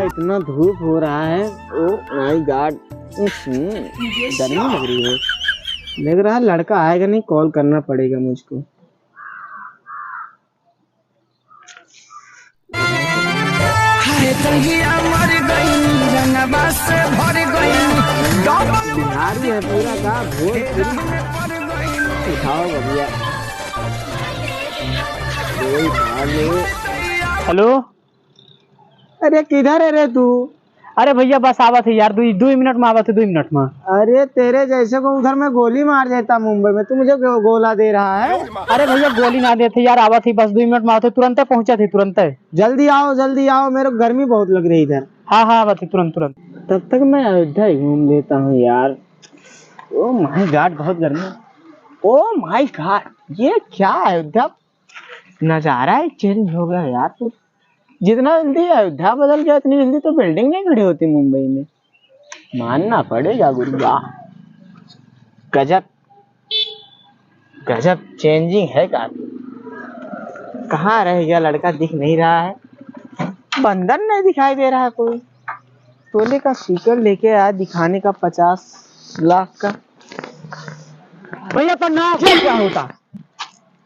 इतना धूप हो रहा है। ओ माय गॉड, गर्मी लग रही है। लग रहा है लड़का आएगा नहीं, कॉल करना पड़ेगा मुझको। बिहारी है पूरा का भोजपुरी। उठाओ भैया। हेलो। अरे किधर है रे तू? अरे भैया बस आवा थे यार, 2 मिनट में आवा थे, 2 मिनट में। अरे तेरे जैसे को उधर मैं गोली मार देता मुंबई में, तू मुझे गोला दे रहा है? अरे भैया गोली ना देते यार, आवा थी बस 2 मिनट में आते, तुरंत पहुंचा थे, तुरंत। जल्दी आओ, मेरे को गर्मी बहुत लग रही इधर। हाँ हाँ आवा थी तुरंत। तब तक मैं अयोध्या ही घूम लेता हूँ यार। ओ माय गॉड, बहुत गर्मी। ओ माय गॉड, ये क्या अयोध्या नजारा है, चेंज हो गया यार। तो जितना जल्दी अयोध्या बदल गया, इतनी जल्दी तो बिल्डिंग नहीं खड़ी होती मुंबई में। मानना पड़ेगा गुरुआ, गजब गजब चेंजिंग है। कहाँ रह गया लड़का, दिख नहीं रहा है। बंदर नहीं दिखाई दे रहा है कोई। तोले का स्पीकर लेके आया दिखाने का 50 लाख का। भैया प्रणाम। क्या होता?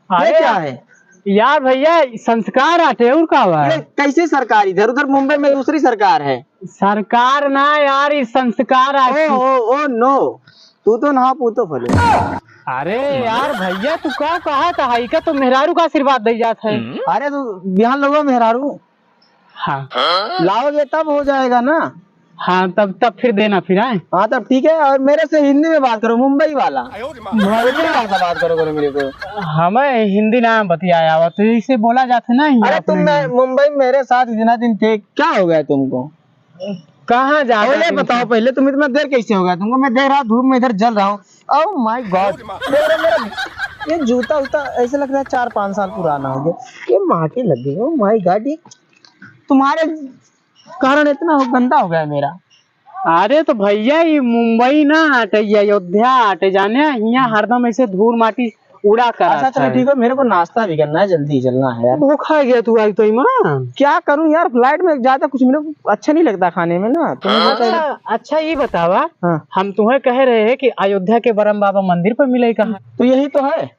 अरे क्या है यार भैया, संस्कार आते और का हुआ ये? है? कैसे सरकार? इधर उधर मुंबई में दूसरी सरकार है। सरकार ना यार, इस संस्कार ओ नो, तू तो नहा पूतो फले। अरे यार भैया तू क्या कहा था, हाई का तो मेहरारू का आशीर्वाद दे जाता है। अरे तू बिहान लोगों मेहरारू हाँ लाओगे तब हो जाएगा ना। हाँ तब फिर देना फिर आए। हाँ तब ठीक है। और मेरे से हिंदी में बात करो, मुंबई वाला बात करो मेरे को। हमें हिंदी ना बतियाया हुआ तो इसे बोला जाता ना। अरे तुम मुंबई मेरे साथ इतना दिन थे, क्या हो गया तुमको? कहाँ जा रहे पहले बताओ, पहले तुम इतना देर कैसे हो गया तुमको? मैं देख रहा धूप में इधर जल रहा हूँ। ओह माय गॉड, ये जूता उता ऐसे लग रहा है 4-5 साल पुराना हो गया। ये माटी लग गई। ओह माय गॉड, ये तुम्हारे कारण इतना गंदा हो गया मेरा। अरे तो भैया ये मुंबई ना हटे, ये अयोध्या हटे, जाने यहाँ हरदम ऐसे धूल माटी उड़ा कर। अच्छा चलो ठीक है, मेरे को नाश्ता भी करना है, जल्दी चलना है यार। भूखा गया तू आज तो ईमान। क्या करूं यार, फ्लाइट में ज्यादा कुछ मेरे को अच्छा नहीं लगता खाने में ना। अच्छा ये बतावा, हाँ। हम तुम्हें कह रहे हैं कि अयोध्या के बरम बाबा मंदिर पर मिले कहाँ? तो यही तो है।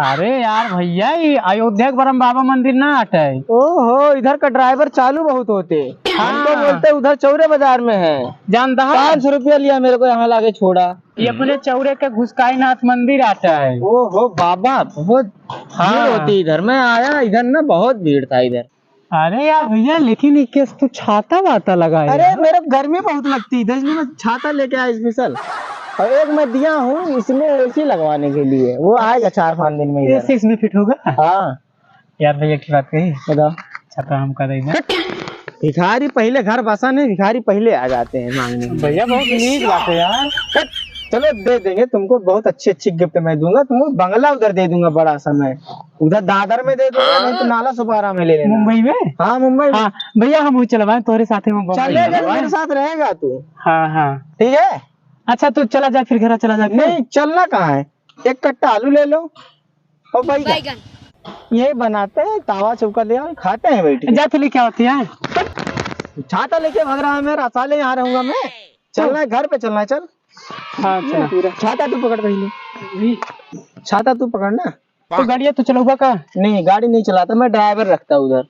अरे यार भैया ये अयोध्या के बरम बाबा मंदिर ना हटे। ओहो, इधर का ड्राइवर चालू बहुत होते। हम तो बोलते उधर चौरे बाजार में है। जानता है 500 रुपया लिया मेरे को, यहाँ लाके छोड़ा। ये अपने चौरे के घुसकाई नाथ मंदिर आता है। ओहो बाबा, बहुत भीड़ होती इधर। मैं आया इधर ना, बहुत भीड़ था इधर। अरे यार भैया लेकिन ये तू छाता वाता लगा है। अरे मेरे गर्मी बहुत लगती इधर, इसलिए मैं छाता लेके आया स्पेशल। और एक मैं दिया हूँ इसमें एसी लगवाने के लिए, वो आएगा 4-5 दिन में। एसी इसमें फिट होगा? हाँ यार भैया की बात कही, बताओ। छाता हम कर देंगे। भिखारी पहले घर बसा नहीं, भिखारी पहले आ जाते हैं मांगने। भैया बहुत नीक बात है यार। चलो दे देंगे तुमको, बहुत अच्छी अच्छी गिफ्ट मैं दूंगा तुमको। बंगला उधर दे दूंगा बड़ा सा, मैं उधर दादर में दे दूंगा, नहीं तो नाला सुपारा में ले लेना। मुंबई में? हाँ मुंबई में। हाँ भैया हम चलवाए तोरे साथ में। चलेगा, मेरे साथ रहेगा तू? हाँ हाँ ठीक है। अच्छा तू चला जा, फिर घर चला जा। नहीं चलना कहाँ है, एक कट्टा आलू ले लो और बैगन, यही बनाते हैं। तावा चौका ले आओ, खाते हैं बैठ के। जा तो क्या होती है? छाता लेके भाग रहा है मेरा साले, यहाँ रहूंगा मैं। चलना है घर पे, चलना है, चल। हाँ चला। छाता तू पकड़ पहले, छाता तू पकड़ना। तो गाड़िया तो चलाऊंगा का? नहीं गाड़ी नहीं चलाता मैं, ड्राइवर रखता उधर।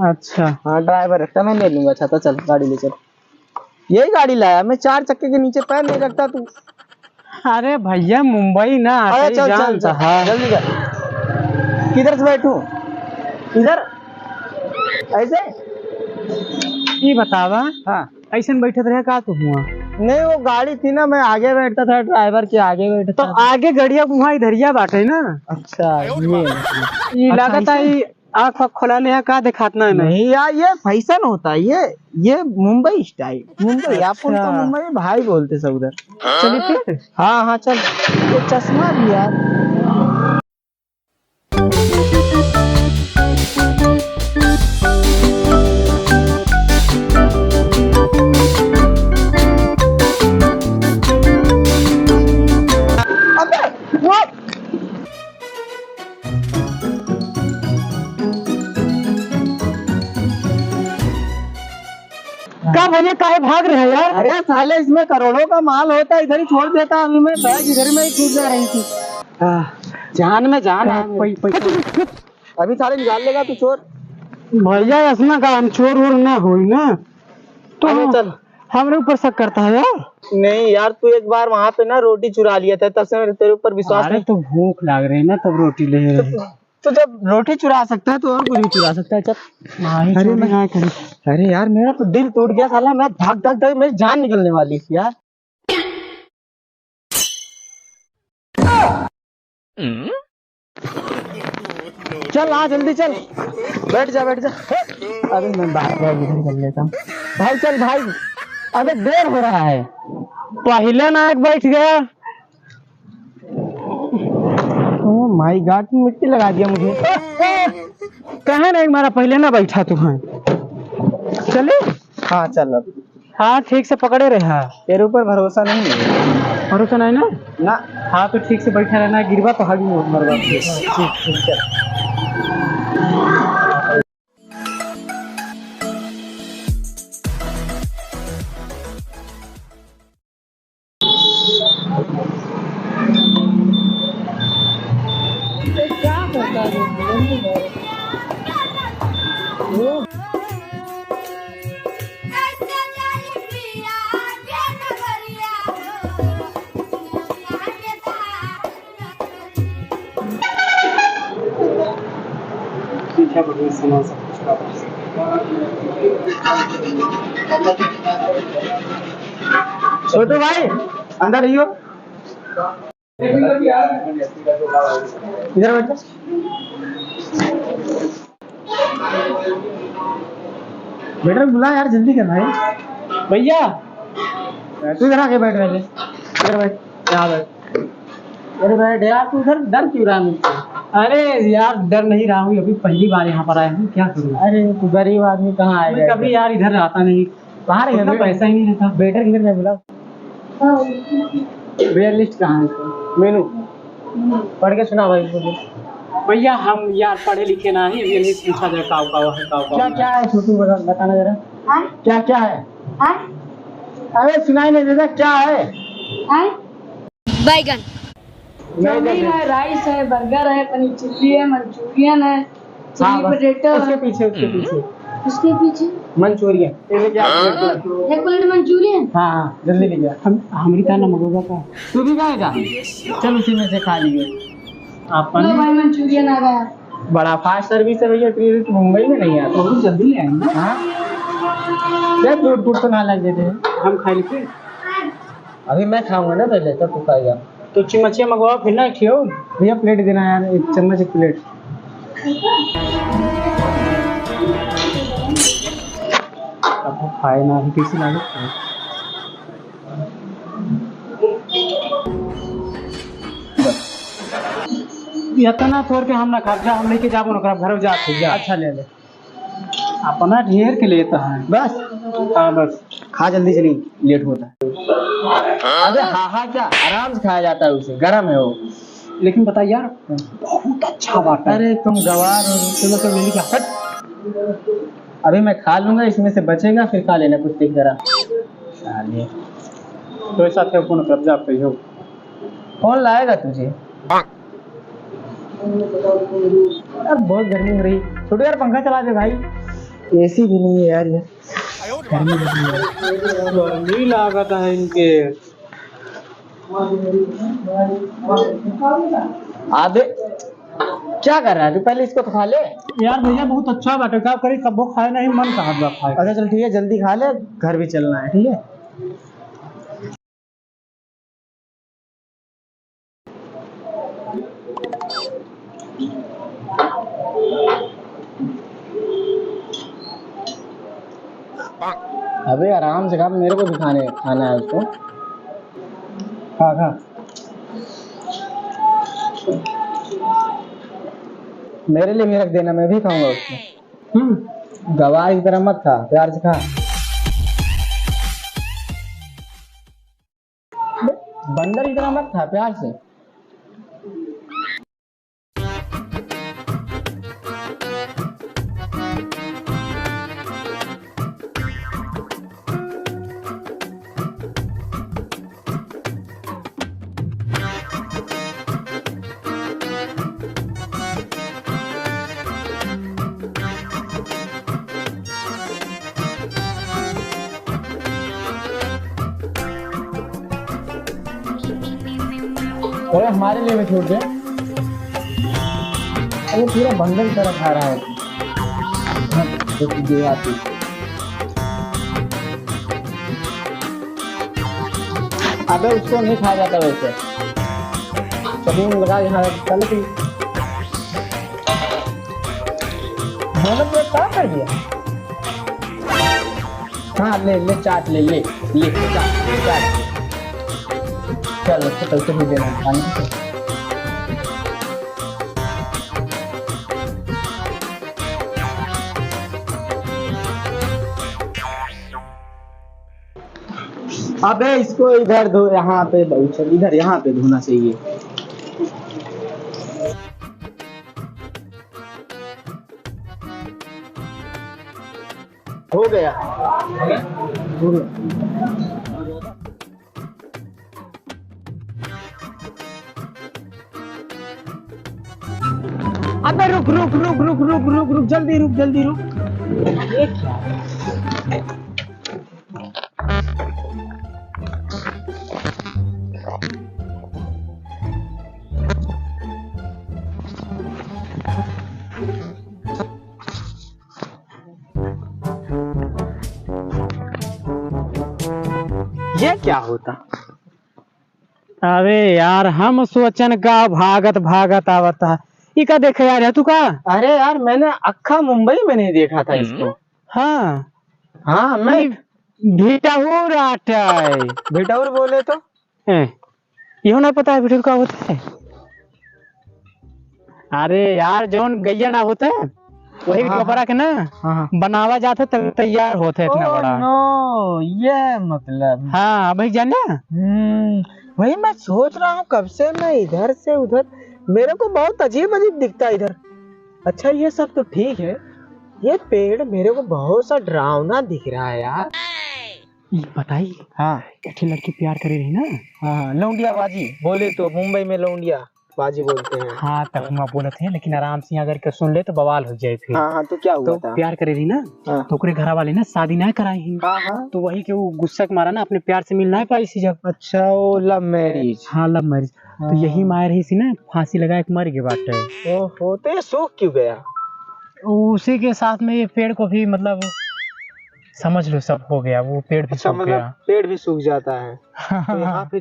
अच्छा हाँ ड्राइवर रखता, मैं ले लूंगा छाता। चल गाड़ी ले चल। यही गाड़ी लाया मैं, 4 चक्के के नीचे पैर नहीं रखता तू। अरे भैया मुंबई ना अरे चल चल चल, हाँ जल्दी कर। किधर से बैठूं? इधर ऐसे? ये बतावा, हाँ ऐसे बैठे रहे का तू हुआ? नहीं वो गाड़ी थी ना, मैं आगे बैठता था, ड्राइवर के आगे बैठता तो था। आगे गड़िया वहाँ इधरिया बाटे ना। अच्छा ये लगता है आँख खोला ले का दिखातना है। नहीं यार, ये फैशन होता है, ये मुंबई स्टाइल। मुंबई अपन तो मुंबई में भाई बोलते सब उधर। चलिए फिर। हाँ हाँ चल। ये चश्मा भी यार। भैया काहे भाग रहे हैं यार? अरे साले इसमें करोड़ों का माल होता है, इधर ही छोड़ देता। अभी मैं बैग इधर में ही छूट जा रही थी। जान में जान है अभी साले निकाल लेगा तू चोर। भैया इसमें का हम चोर वोर ना होई ना तो अबे चल। हमरे ऊपर शक करता है यार। नहीं यार, तू एक बार वहाँ पे ना रोटी चुरा लिया था, तब से मेरे तेरे ऊपर विश्वास अरे नहीं। तो भूख लग रही है ना तब रोटी ले रहे। तो जब रोटी चुरा सकता है तो और कुछ भी चुरा सकता है। चल। अरे मैं अरे यार मेरा तो दिल टूट गया साला, मैं धक धक धक मेरी जान निकलने वाली थी यार। चल आ जल्दी चल, बैठ जा बैठ जा। अभी मैं बैग इधर कर लेता हूँ। भाई चल भाई, अबे देर हो रहा है। पहले नायक बैठ गया। ओह माय गॉड, मिट्टी लगा दिया मुझे। कहे नहीं मारा पहले ना बैठा तुम्हें। चले हाँ चल अब। हाँ ठीक से पकड़े रहा। तेरे ऊपर भरोसा नहीं है। भरोसा नहीं ना? ना। हाँ तो ठीक से बैठा रहना, गिरवा तो हगी मरवा। ठीक ठीक चल। पीछा बढ़िया सामान सब कुछ का। छोटू भाई अंदर रहियो। इधर बैठ जा। वेटर बुला यार, जल्दी कर भाई। भैया तू इधर आके बैठ पहले। इधर बैठ, यहाँ बैठ। अरे बैठ यार, तू उधर डर क्यों रहा मुझसे? अरे यार डर नहीं रहा हूँ, अभी पहली बार यहाँ पर आया हूँ, क्या करूँ। अरे तू गरीब आदमी कहाँ मैं आएगा? कभी यार इधर आता नहीं। बाहर इतना पैसा ही नहीं रहता। वेटर किधर है बुला। बेयर लिस्ट कहाँ है? मेनू पढ़ के सुना भाई इसको। भैया हम यार पढ़े लिखे ना ही, अभी नहीं पूछा जाए काव काव है काव क्या काव। क्या है छोटू, बताना जरा। हाँ? क्या क्या है? हाँ? अरे सुनाई नहीं देता, क्या है? हाँ? बैगन नहीं चाउमीन है, राइस है, बर्गर है, पनीर चिल्ली है, मंचूरियन है, चिल्ली पोटैटो उसके है। पीछे उसके पीछे उसके पीछे मंचूरियन। ये ले जा। एक प्लेट मंचूरियन। हाँ हाँ जल्दी ले जा। हमारी का नाम होगा का? तू भी खाएगा? चल उसी में से खा लिए। आप लो भाई मंचूरियन आ गया। बड़ा फास्ट सर्विस है भैया, टूरिस्ट मुंबई में नहीं आता। बहुत जल्दी ले आएंगे। हाँ क्या दूर दूर तो ना लग देते हैं। हम खा लेते। अभी मैं खाऊंगा ना पहले, तब तू खाएगा। तो चिमचिया मंगवाओ फिर ना खियो। भैया प्लेट देना यार, एक चम्मच एक प्लेट। अब वो खाए ना ही किसी ना खाए। इतना थोड़ के हम ना खर्चा हम लेके जाबो ना घर जा जा। अच्छा ले ले। अपना ढेर के लेता है बस हाँ बस। खा जल्दी चली, लेट होता है। अबे हाँ हाँ क्या, आराम से खाया जाता है उसे, गरम है वो। लेकिन बता यार बहुत अच्छा बात है। अरे तुम गवार हो, चलो तो ले लिया हट। अभी मैं खा लूंगा, इसमें से बचेगा फिर खा लेना कुछ देख जरा। साले तो ऐसा थे कौन कब्जा पे हो। कौन लाएगा तुझे? यार बहुत गर्मी हो रही। छोटू यार पंखा चला दे भाई, एसी भी नहीं है यार ये। गर्मी लागत है इनके। आधे क्या कर रहा है तू? पहले इसको तो खा ले। यार भैया बहुत अच्छा बात है, क्या करी कबो खाए नहीं मन कहा खाए। अच्छा चल ठीक है, जल्दी खा ले, घर भी चलना है। ठीक है अबे आराम से खा, मेरे को भी खाना है उसको। खा खा। मेरे लिए भी रख देना, मैं भी खाऊंगा उसको। गवार की तरह मत खा, प्यार से खा। बंदर की तरह मत खा, प्यार से। अरे हमारे लिए भी छोड़ दे। अरे पूरा बंडल तरह खा रहा है। दे आती। अबे उसको नहीं खाया जाता वैसे। चटनी में लगा यहाँ चल की। मैंने तो क्या कर दिया? हाँ ले चाट ले चाट। चल उसको पैसे भी देना खाने। अबे इसको इधर धो, यहाँ पे इधर यहाँ पे धोना चाहिए। हो गया। अबे रुक जल्दी रुक। ये क्या है? ये क्या होता? अरे यार हम सोचन का भागत आवता। ये का देखा यार है तू का? अरे यार मैंने अक्खा मुंबई में नहीं देखा था इसको। हाँ मैं भिटाउर आटा है। भिटाउर बोले तो यो ना पता है भिटाउर का होता है? अरे यार जौन गैया ना होता है वही कपड़ा के ना बनावा जाता तब तैयार होते इतना बड़ा। नो ये मतलब। हाँ भाई जाना। वही मैं सोच रहा हूँ कब से, मैं इधर से उधर, मेरे को बहुत अजीब दिखता है इधर। अच्छा ये सब तो ठीक है, ये पेड़ मेरे को बहुत सा डरावना दिख रहा है यार। बताइए। हाँ एक लड़की प्यार करे रही ना। हाँ लौंडिया बाजी बोले तो मुंबई में लौंडिया बाजी बोलते हैं। हाँ तब हम बोले थे, लेकिन आराम से अगर के सुन ले तो बवाल हो जाए फिर। हाँ तो क्या हुआ तो था? प्यार करे रही ना। हाँ। तो ओकरे घर वाले ना शादी ना कराई। हाँ। तो वही के वो गुस्सा के मारा ना अपने प्यार से मिलना है पाई सी जब। अच्छा वो लव मैरिज। हाँ लव मैरिज। तो यही मार रही सी ना, फांसी लगा के मर गए बाटे। ओहो तो ये सूख क्यों गया? उसी के साथ में ये पेड़ को भी मतलब समझ लो सब हो गया, वो पेड़ भी सूख गया। पेड़ भी सूख जाता है। तो यहाँ पे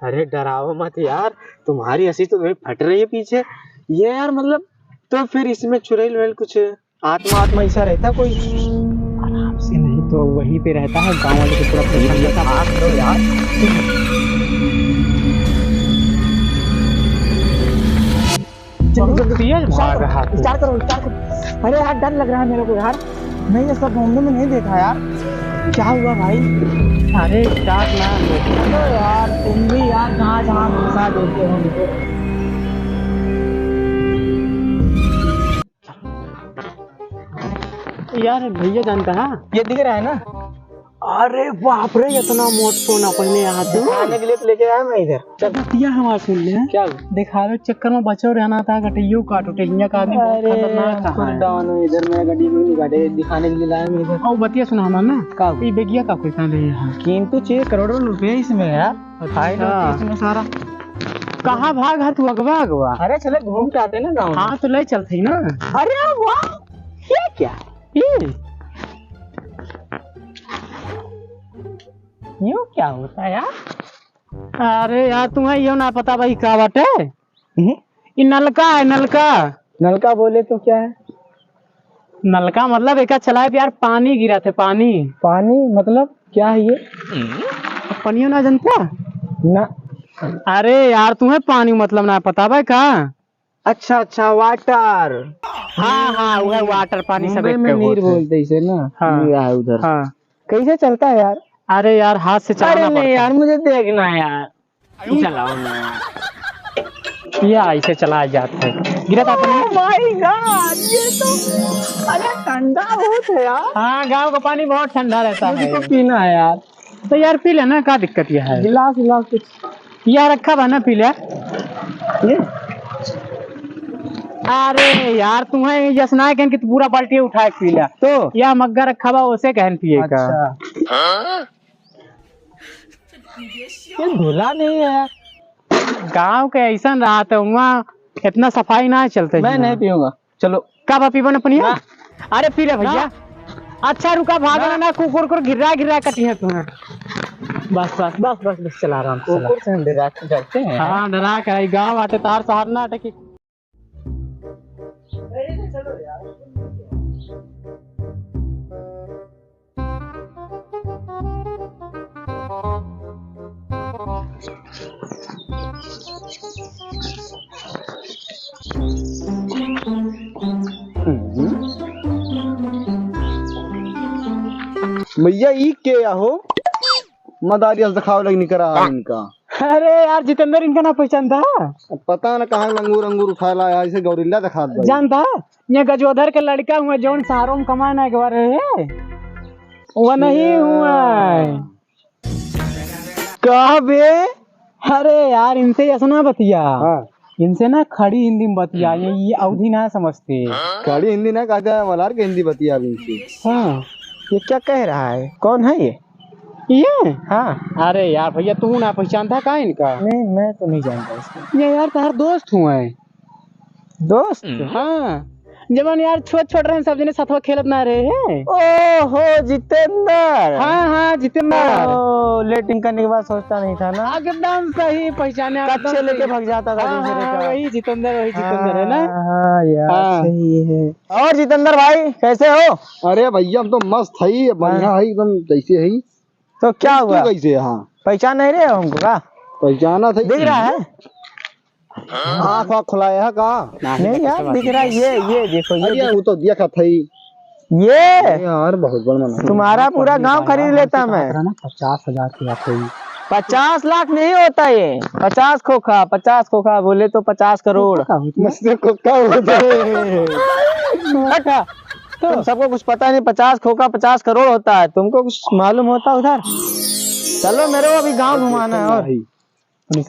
अरे डराओ मत यार, तुम्हारी हंसी तो फट रही है पीछे। ये यार मतलब तो फिर इसमें चुड़ैल वेल कुछ आत्मा ऐसा रहता कोई? आराम से नहीं तो वहीं पे रहता है, गाँव वाले को पूरा परेशान करता है। भाग दो यार। विचार करो। अरे यार डर लग रहा है मेरे को यार, मैं ये सब घूमने में नहीं देखा यार। क्या हुआ भाई? अरे स्टार्ट ना चलो यार, तुम भी यार जहाँ घुसा देते हो मुझे। यार भैया जानता है ये दिख रहा है ना? अरे बाप रे इतना मोट सोना पहले हाथ दिखाने के लिए लेके आया मैं इधर। चटिया हमारा सुन ले क्या दिखावे चक्कर में बचो रहना था, गटियो काट उठे हिया का आदमी खतरनाक है। डाउन इधर मैं गड्डी में नहीं काटे, दिखाने के लिए लाया मैं इधर। और बतिया सुना हमारा ना का ये बेगिया का पैसा ले यहाँ कीमत 6 करोड़ रुपए इसमें यार। इसमें सारा कहाँ भाग है तू? अगवा। अरे चले घूम के आते ना गाँव। हाँ तो ले चलते ना। अरे वाह ये क्या ये यूं क्या होता है यार? अरे यार तुम्हें यो ना पता भाई क्या बात है? ये नलका है। नलका बोले तो क्या है? नलका मतलब एक चलाए यार, पानी गिरा थे। पानी मतलब क्या है ये? पानियो ना जानता ना। अरे यार तुम्हें पानी मतलब ना पता भाई का? अच्छा वाटर। हाँ वह वाटर पानी सब में नीर बोलते इसे ना। हाँ उधर। हाँ कैसे चलता है यार? अरे यार हाथ से चलाना पड़ता है यार, मुझे देखना है यार। चलाओ ना यार, ये ऐसे चलाया जाता है। गिरा था माय गॉड ये तो अरे ठंडा बहुत है यार। हाँ गांव का पानी बहुत ठंडा रहता है, मुझे पीना है यार। तो यार पी लेना, क्या दिक्कत ये है? गिलास कुछ यार रखा बना पी ले ये। अरे यार तुम्हें जसना है कि पूरा बाल्टी उठा के पी लिया तो या मग्गा रखा हुआ उसे कहन पिए का। अच्छा। ये धुला नहीं है यार। गाँव के ऐसा रहा तो वहाँ इतना सफाई ना चलते। मैं नहीं पीऊंगा, चलो। कब पीबो ना पनिया? अरे पी ले भैया। अच्छा रुका, भागना ना, कुकुर को गिरा कटी है तुम्हें। बस बस बस बस बस, चला आराम से। कुकुर से हम डरते हैं। हाँ डरा कर गाँव आते तार सहार ना अटकी। भैया ई के हो मदारिया दिखाव लगनी करा है इनका। अरे यार जितेंद्र इनका ना पहचान था? पता न कहाँ अंगूर अंगूर उठा लाया, ऐसे गौरिल्ला दिखा दे। जानता ये गजोधर के लड़का हुआ जौन शहरों में कमाना के बारे है वो नहीं हुआ कहा बे। अरे यार इनसे ऐसा बतिया। हाँ। इनसे ना खड़ी हिंदी में बतिया, ये अवधि ना समझते। खड़ी हिंदी ना कहते हैं, मलार के हिंदी बतिया भी इनसे। हाँ ये क्या कह रहा है? कौन है ये? हाँ। अरे यार भैया तू ना पहचानता का इनका? नहीं मैं तो नहीं जानता इसको। ये यार तार दोस्त हुआ है। दोस्त? हाँ जब यार छोट रहे सब जने साथ खेलत ना रहे हैं। ओहो जितेंद्र। हाँ हाँ जितेंद्र। लेटिंग करने के बाद सोचता नहीं था ना। एकदम सही पहचाने। कच्चे लेके भाग जाता था दूसरे का। वही जितेंद्र है ना। हाँ यार हाँ। सही है। और जितेंद्र भाई कैसे हो? अरे भैया हम तो मस्त है, बढ़िया है एकदम जैसे है। तो क्या हुआ? कैसे? हाँ पहचान नहीं रहे हमको का? पहचाना था, दिख रहा है। आँख खुलाया है का? नहीं यार दिख रहा है। ये देखो ये वो तो देखा था ये यार बहुत बड़ा। तुम्हारा पूरा गांव खरीद लेता मैं। 50,000 की 50 लाख नहीं होता ये। 50 खोखा बोले तो 50 करोड़। तुम सबको कुछ पता नहीं। 50 खोखा 50 करोड़ होता है, तुमको कुछ मालूम होता उधर? चलो मेरे को अभी गांव घुमाना है। और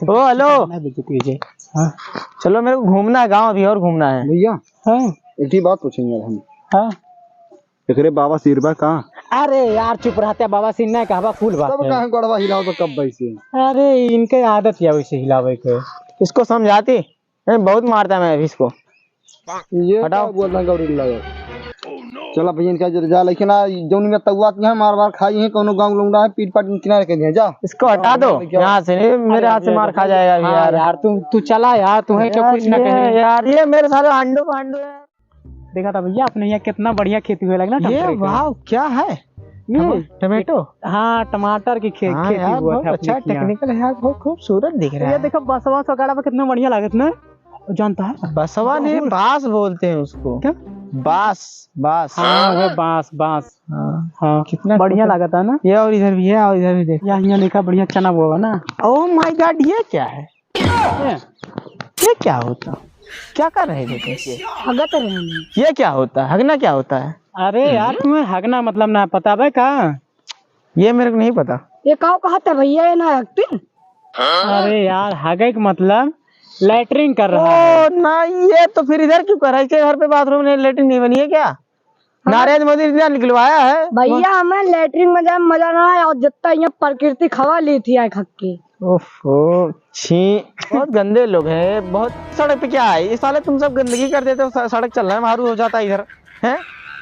ओ हेलो चलो मेरे को घूमना है गांव, अभी और घूमना है भैया। हाँ एक ही बात पूछेंगे हम। हाँ एकरे बाबा सिरबा कहाँ? अरे यार चुप रहते, बाबा सिन्हा कहवा फूल बात है। कहाँ गड़वा हिलाओ तो कब वैसे? अरे इनके आदत है वैसे हिलावे के। इसको समझाती बहुत मारता मैं अभी इसको। ये हटाओ बोलना गौरिल्ला। चला भैया इनका जा, लेकिन जौन में तउआ के मार खाई है कोनो गांव लौंडा है, पीट पाट किनारे के दिया जा। इसको हटा दो यहाँ से, मेरे हाथ से मार खा जाएगा अभी। यार यार तू चला यार, तुम्हें क्या कुछ ना कहे यार। ये मेरे सारे अंडो पांडो है। देखा था भैया अपने यहाँ कितना बढ़िया खेती हुए लगा ना। ये वाह क्या है ये? टमाटो? हाँ टमाटर की खेती हुआ था। अच्छा टेक्निकल है यार, बहुत खूबसूरत दिख रहा है। ये देखो बसवा सगाड़ा पे कितना बढ़िया लागत ना। जानता है बसवा नहीं बांस बोलते हैं उसको। क्या? बांस। हाँ वो बांस। हाँ कितना बढ़िया लगा था ना ये। और इधर भी है, और इधर भी देख यहाँ देखा बढ़िया चना हुआ ना। ओह माय गॉड ये क्या है? ये क्या होता? क्या कर रहे थे? हगत रहे। ये क्या होता है? हगना क्या होता है? अरे यार तुम्हें हगना मतलब ना पता है का? ये मेरे को नहीं पता। ये काव कहता भैया ये ना हगते। अरे यार हगे का मतलब लैटरिंग कर रहा है ना। ये तो फिर इधर क्यों कर रहा है? इसके घर पे बाथरूम नहीं, लैटरिन नहीं बनी है क्या? नरेंद्र मोदी ने निकलवाया है भैया। हमें लैटरिन में जाए मजा ना आया, और जितना यहाँ प्रकृति हवा ली थी खक के। ओहो छी बहुत गंदे लोग हैं। बहुत सड़क पे क्या है ये साले, तुम सब गंदगी कर देते हो, सड़क चलना है मारू हो जाता है इधर है।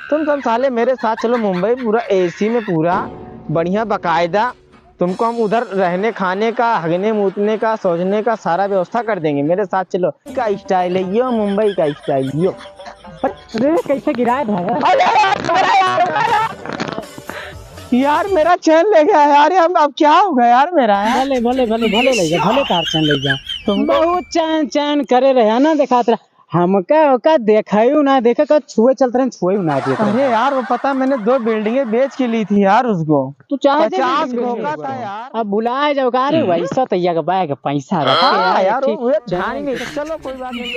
तुम सब साले मेरे साथ चलो मुंबई, पूरा एसी में पूरा बढ़िया बकायदा तुमको हम उधर रहने खाने का, हगने मूतने का, सोचने का सारा व्यवस्था कर देंगे। मेरे साथ चलो। का स्टाइल है यो, मुंबई का स्टाइल यो। अरे कैसे गिराया यार मेरा चैन ले गया यार। अब क्या होगा यार मेरा? भले भले भले भले ले जा, भले कार चैन ले जा। तुम बहुत चैन करे रहे ना, दिखाते रहे हमका देखा ना देखे का छुए चलते रहे, छुए ना देते। अरे यार वो पता मैंने 2 बिल्डिंगे बेच के ली थी यार उसको। तू चाहे 50 धोखा था यार। अब बुलाए जाओ का? अरे वैसा तैयार का बैग पैसा रखा यार। चलो कोई बात नहीं।